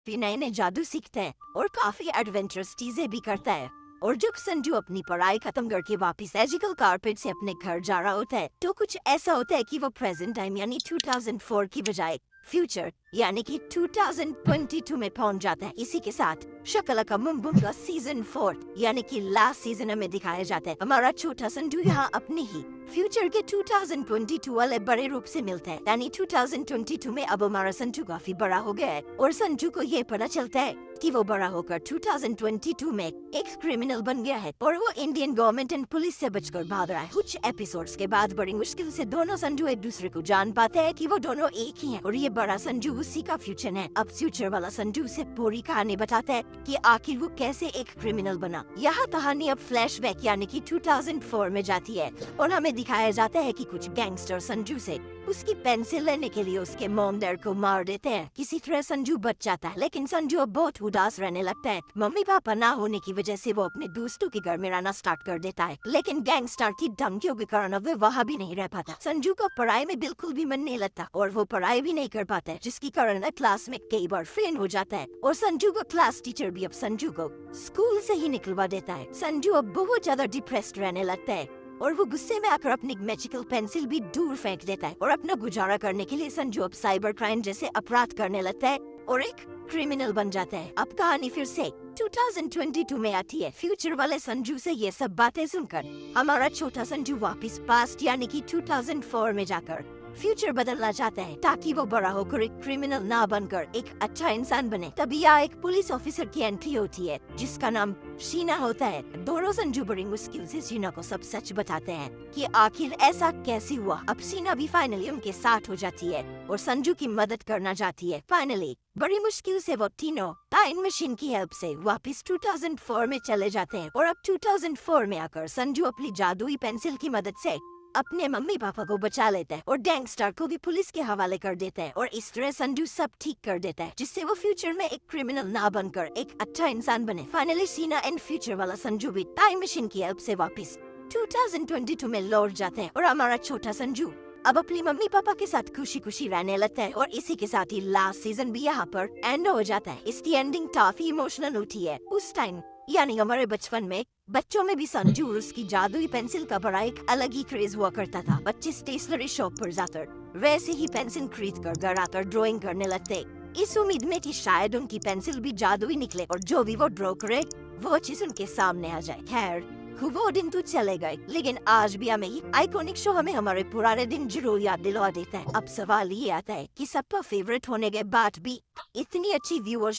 काफी नए नए जादू सीखता है और काफी एडवेंचरस चीजें भी करता है। और जब संजू अपनी पढ़ाई खत्म करके वापस मैजिकल कारपेट से अपने घर जा रहा होता है तो कुछ ऐसा होता है कि वो प्रेजेंट टाइम यानी 2004 की बजाय फ्यूचर यानी कि 2022 में पहुंच जाता है। इसी के साथ शकलका बुम बूम का सीजन 4 यानी कि लास्ट सीजन में दिखाया जाता है। हमारा छोटा संजू यहाँ अपने ही फ्यूचर के 2022 वाले बड़े रूप से मिलता है, यानी 2022 में अब हमारा संजू काफी बड़ा हो गया है और संजू को ये पता चलता है कि वो बड़ा होकर 2022 में एक क्रिमिनल बन गया है और वो इंडियन गवर्नमेंट एंड पुलिस से बचकर भाग रहा है। कुछ एपिसोड्स के बाद बड़ी मुश्किल से दोनों संजू एक दूसरे को जान पाते हैं कि वो दोनों एक ही हैं और ये बड़ा संजू उसी का फ्यूचर है। अब फ्यूचर वाला संजू से पूरी कहानी बताता है कि आखिर वो कैसे एक क्रिमिनल बना। यहाँ कहानी अब फ्लैशबैक यानी कि 2004 में जाती है और हमें दिखाया जाता है कि कुछ गैंगस्टर संजू से उसकी पेंसिल लेने के लिए उसके मॉम डैड को मार देते हैं। किसी तरह संजू बच जाता है, लेकिन संजू अब बहुत उदास रहने लगता है। मम्मी पापा ना होने की वजह से वो अपने दोस्तों के घर में रहना स्टार्ट कर देता है, लेकिन गैंगस्टर की धमकियों के कारण अब वो वहाँ भी नहीं रह पाता। संजू को पढ़ाई में बिल्कुल भी मन नहीं लगता और वो पढ़ाई भी नहीं कर पाता है, जिसके कारण क्लास में कई बार फेल हो जाता है और संजू को क्लास टीचर भी अब संजू को स्कूल से ही निकलवा देता है। संजू अब बहुत ज्यादा डिप्रेस्ड रहने लगता है और वो गुस्से में आकर अपनी मैजिकल पेंसिल भी दूर फेंक देता है और अपना गुजारा करने के लिए संजू अब साइबर क्राइम जैसे अपराध करने लगता है और एक क्रिमिनल बन जाता है। अब कहानी फिर से 2022 में आती है। फ्यूचर वाले संजू से ये सब बातें सुनकर हमारा छोटा संजू वापस पास्ट यानी कि 2004 में जाकर फ्यूचर बदलना चाहता है ताकि वो बड़ा होकर एक क्रिमिनल ना बनकर एक अच्छा इंसान बने। तभी यहाँ एक पुलिस ऑफिसर की एंट्री होती है जिसका नाम शीना होता है। दोनों संजू बड़ी मुश्किल से शीना को सब सच बताते हैं कि आखिर ऐसा कैसे हुआ। अब शीना भी फाइनली उनके साथ हो जाती है और संजू की मदद करना चाहती है। फाइनली बड़ी मुश्किल से वो तीनों टाइम मशीन की हेल्प से वापस 2004 में चले जाते हैं और अब 2004 में आकर संजू अपनी जादुई पेंसिल की मदद से अपने मम्मी पापा को बचा लेता है और गैंगस्टर को भी पुलिस के हवाले कर देता है और इस तरह संजू सब ठीक कर देता है जिससे वो फ्यूचर में एक क्रिमिनल ना बनकर एक अच्छा इंसान बने। फाइनली सीना एंड फ्यूचर वाला संजू भी टाइम मशीन की हेल्प से वापस 2022 में लौट जाते हैं और हमारा छोटा संजू अब अपनी मम्मी पापा के साथ खुशी खुशी रहने लगता है और इसी के साथ ही लास्ट सीजन भी यहाँ पर एंड हो जाता है। इसकी एंडिंग काफी इमोशनल होती है। उस टाइम यानी हमारे बचपन में बच्चों में भी संजू और उसकी जादुई पेंसिल का बड़ा एक अलग ही क्रेज हुआ करता था। बच्चे स्टेशनरी शॉप पर जाकर वैसे ही पेंसिल खरीद कर घर आकर ड्राइंग करने लगते, इस उम्मीद में कि शायद उनकी पेंसिल भी जादुई निकले और जो भी वो ड्रॉ करे वो चीज उनके सामने आ जाए। खैर वो दिन तो चले गए, लेकिन आज भी हमें ये आइकॉनिक शो हमें हमारे पुराने दिन जरूर याद दिलवा देता है। अब सवाल ये आता है कि सबका फेवरेट होने के बाद भी इतनी अच्छी व्यूअर्स